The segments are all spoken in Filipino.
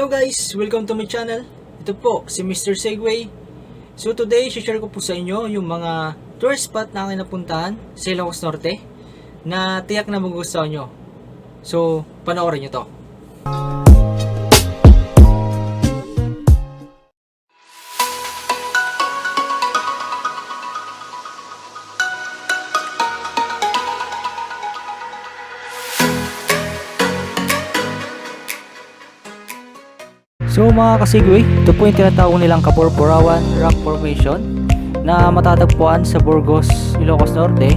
Hello guys! Welcome to my channel. Ito po si Mr. Segway. So today, share ko po sa inyo yung mga tourist spot na aking napuntahan sa Ilocos Norte na tiyak na magugustuhan nyo. So, panoorin nyo to. So mga kasigway, ito po yung tinatawag nilang Kapurpurawan Rock Formation na matatagpuan sa Burgos, Ilocos Norte.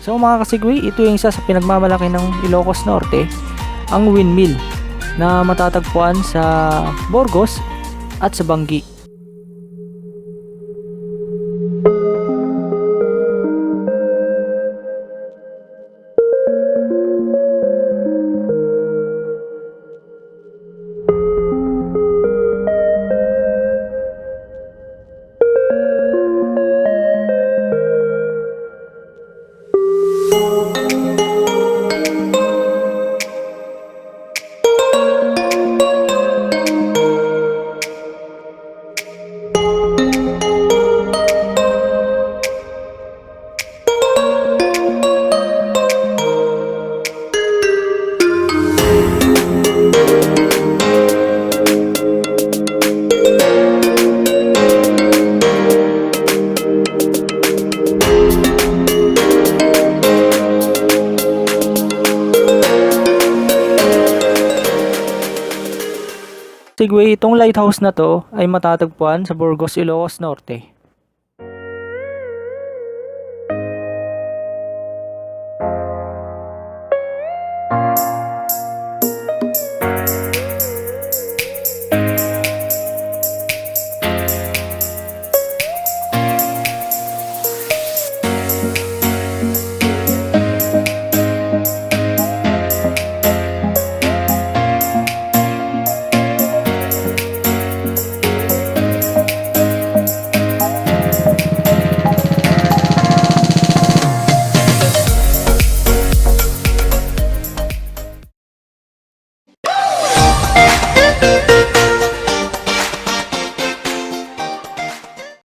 So mga kasigwi, ito yung isa sa pinagmamalaki ng Ilocos Norte, ang windmill na matatagpuan sa Burgos at sa Banggi. Sigway, itong lighthouse na to ay matatagpuan sa Burgos, Ilocos Norte.